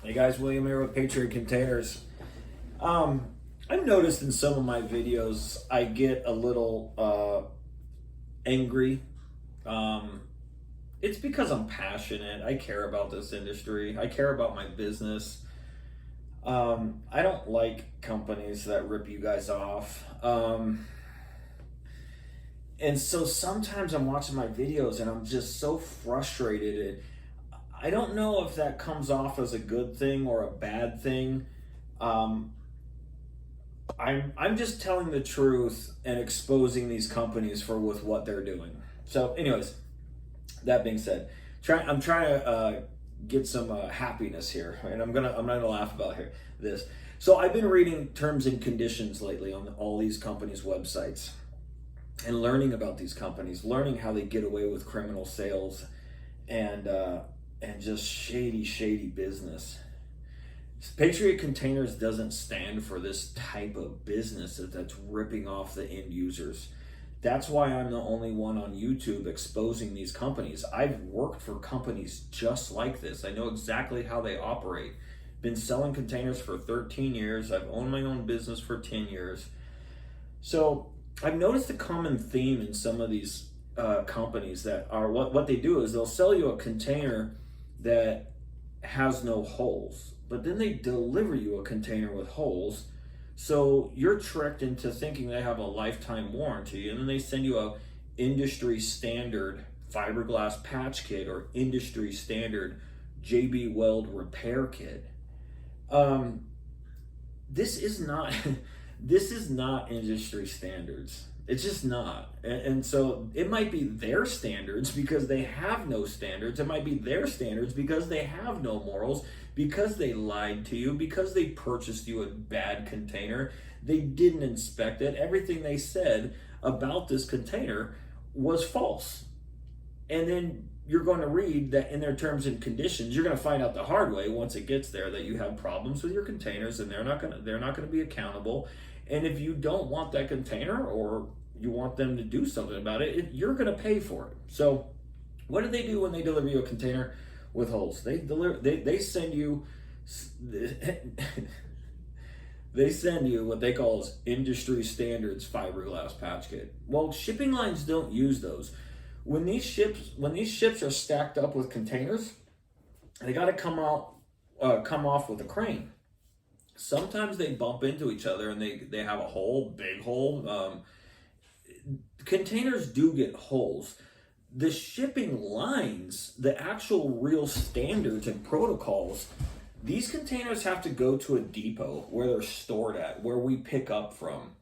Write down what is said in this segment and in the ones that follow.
Hey guys, William here with Patriot Containers. I've noticed in some of my videos I get a little angry. It's because I'm passionate. I care about this industry. I care about my business. I don't like companies that rip you guys off. And so sometimes I'm watching my videos and I'm just so frustrated. I don't know if that comes off as a good thing or a bad thing. I'm just telling the truth and exposing these companies for with what they're doing. So, anyways, that being said, I'm trying to get some happiness here, and I'm gonna laugh about this. So I've been reading terms and conditions lately on all these companies' websites, and learning about these companies, learning how they get away with criminal sales, and just shady business. Patriot Containers doesn't stand for this type of business that's ripping off the end users. That's why I'm the only one on YouTube exposing these companies. I've worked for companies just like this. I know exactly how they operate. Been selling containers for 13 years. I've owned my own business for 10 years. So I've noticed a common theme in some of these companies that are what they do is they'll sell you a container that has no holes, but then they deliver you a container with holes, so you're tricked into thinking they have a lifetime warranty, and then they send you a industry standard fiberglass patch kit or industry standard JB Weld repair kit. This is not this is not industry standards. It's just not. And so it might be their standards because they have no standards. It might be their standards because they have no morals, because they lied to you, because they purchased you a bad container. They didn't inspect it. Everything they said about this container was false. And then you're going to read that in their terms and conditions, you're going to find out the hard way once it gets there that you have problems with your containers, and they're not going to be accountable. And if you don't want that container, or you want them to do something about it, you're going to pay for it. So what do they do when they deliver you a container with holes? They send you they send you what they call as industry standards fiberglass patch kit. Well, shipping lines don't use those. When these ships are stacked up with containers, they got to come off with a crane. Sometimes they bump into each other and they have a hole, big hole. Containers do get holes. The shipping lines, the actual real standards and protocols, these containers have to go to a depot where they're stored at, where we pick up from.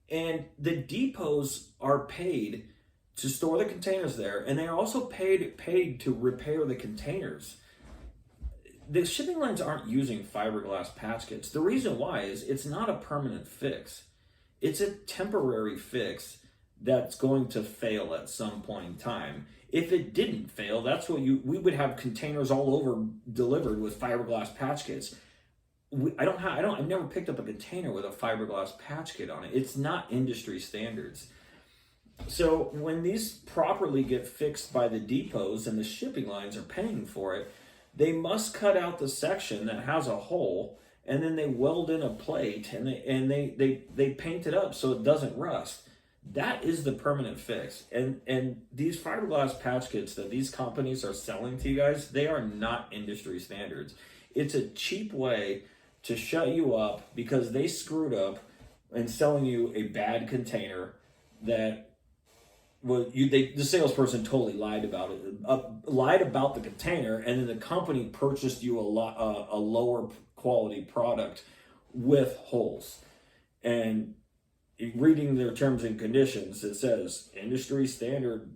And the depots are paid to store the containers there, and they are also paid to repair the containers. The shipping lines aren't using fiberglass patch kits. The reason why is it's not a permanent fix. It's a temporary fix that's going to fail at some point in time. If it didn't fail, that's what we would have containers all over delivered with fiberglass patch kits. I've never picked up a container with a fiberglass patch kit on it. It's not industry standards. So when these properly get fixed by the depots and the shipping lines are paying for it, they must cut out the section that has a hole, and then they weld in a plate, and they paint it up so it doesn't rust. That is the permanent fix. And these fiberglass patch kits that these companies are selling to you guys, they are not industry standards. It's a cheap way to shut you up because they screwed up in selling you a bad container that the salesperson totally lied about it, lied about the container, and then the company purchased you a lower quality product with holes. And reading their terms and conditions, it says industry standard.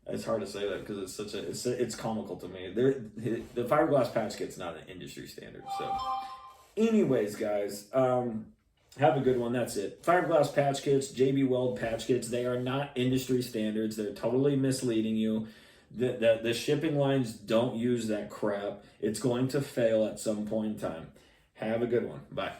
It's hard to say that because it's comical to me. The fiberglass patch kit's not an industry standard. So, anyways, guys. Have a good one. That's it. Fiberglass patch kits, JB Weld patch kits, they are not industry standards. They're totally misleading you. The shipping lines don't use that crap. It's going to fail at some point in time. Have a good one. Bye.